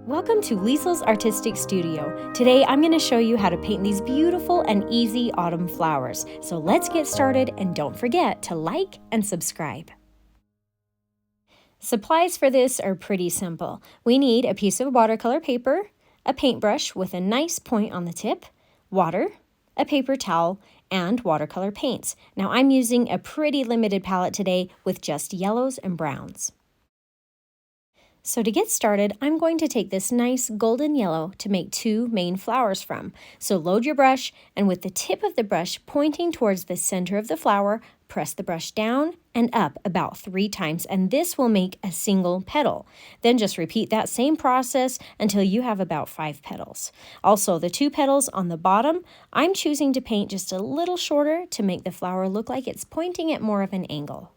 Welcome to Liesel's Artistic Studio. Today I'm going to show you how to paint these beautiful and easy autumn flowers. So let's get started, and don't forget to like and subscribe. Supplies for this are pretty simple. We need a piece of watercolor paper, a paintbrush with a nice point on the tip, water, a paper towel, and watercolor paints. Now I'm using a pretty limited palette today with just yellows and browns. So to get started, I'm going to take this nice golden yellow to make two main flowers from. So load your brush, and with the tip of the brush pointing towards the center of the flower, press the brush down and up about 3 times, and this will make a single petal. Then just repeat that same process until you have about 5 petals. Also, the 2 petals on the bottom, I'm choosing to paint just a little shorter to make the flower look like it's pointing at more of an angle.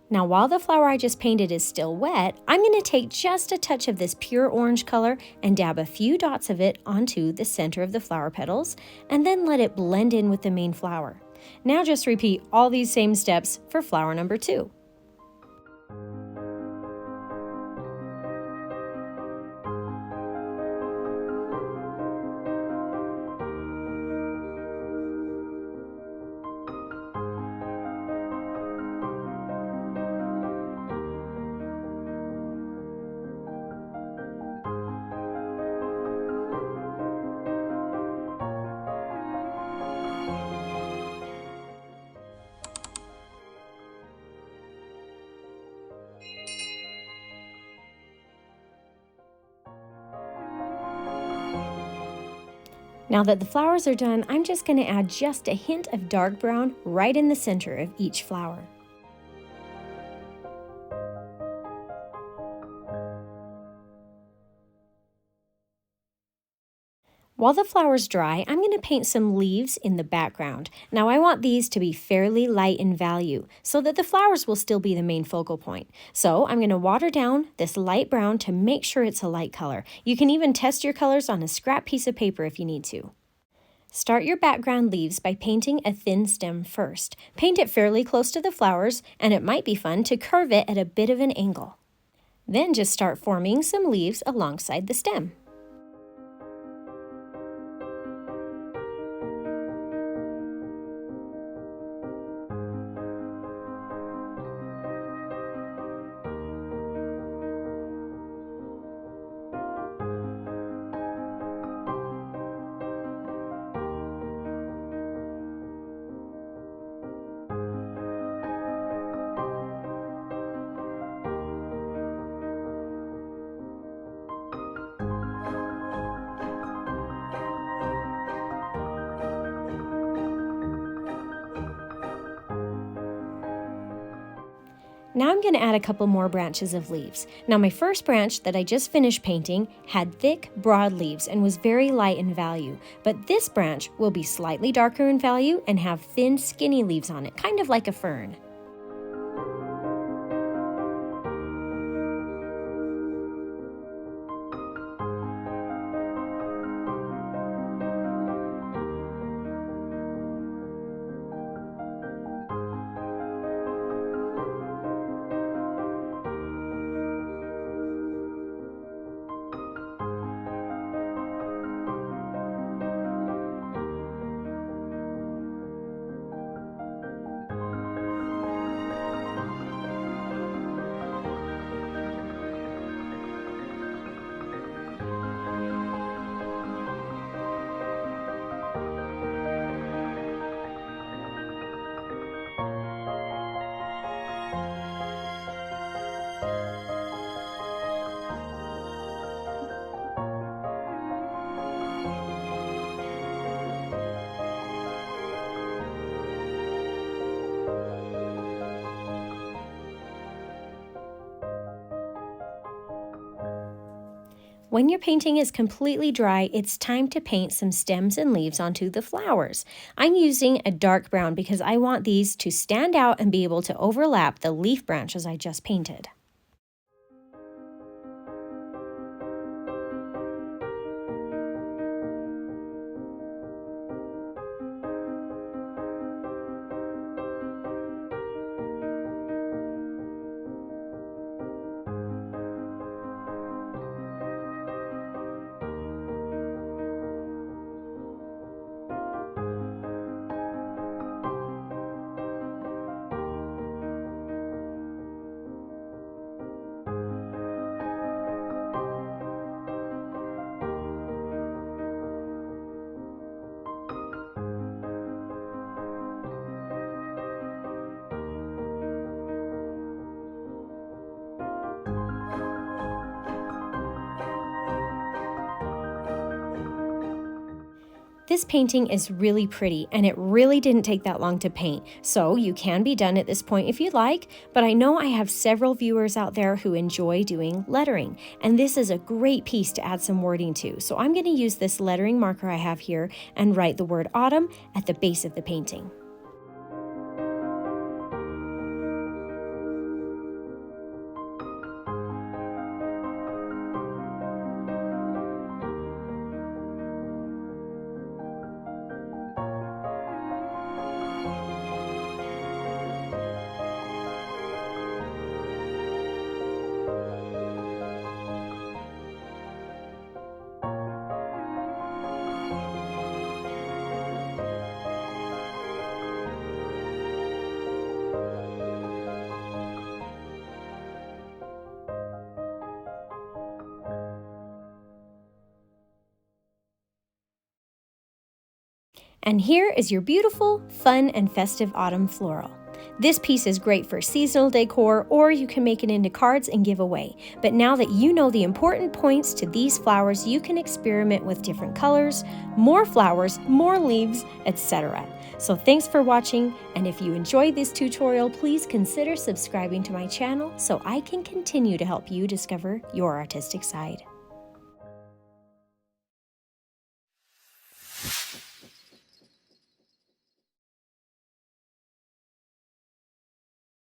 Now while the flower I just painted is still wet, I'm going to take just a touch of this pure orange color and dab a few dots of it onto the center of the flower petals, and then let it blend in with the main flower. Now just repeat all these same steps for flower number 2. Now that the flowers are done, I'm just going to add just a hint of dark brown right in the center of each flower. While the flowers dry, I'm going to paint some leaves in the background. Now I want these to be fairly light in value so that the flowers will still be the main focal point. So I'm going to water down this light brown to make sure it's a light color. You can even test your colors on a scrap piece of paper if you need to. Start your background leaves by painting a thin stem first. Paint it fairly close to the flowers, and it might be fun to curve it at a bit of an angle. Then just start forming some leaves alongside the stem. Now I'm going to add a couple more branches of leaves. Now my first branch that I just finished painting had thick, broad leaves and was very light in value, but this branch will be slightly darker in value and have thin, skinny leaves on it, kind of like a fern. When your painting is completely dry, it's time to paint some stems and leaves onto the flowers. I'm using a dark brown because I want these to stand out and be able to overlap the leaf branches I just painted. This painting is really pretty, and it really didn't take that long to paint, so you can be done at this point if you'd like, but I know I have several viewers out there who enjoy doing lettering, and this is a great piece to add some wording to, so I'm going to use this lettering marker I have here and write the word autumn at the base of the painting. And here is your beautiful, fun, and festive autumn floral. This piece is great for seasonal decor, or you can make it into cards and give away. But now that you know the important points to these flowers, you can experiment with different colors, more flowers, more leaves, etc. So thanks for watching, and if you enjoyed this tutorial, please consider subscribing to my channel so I can continue to help you discover your artistic side.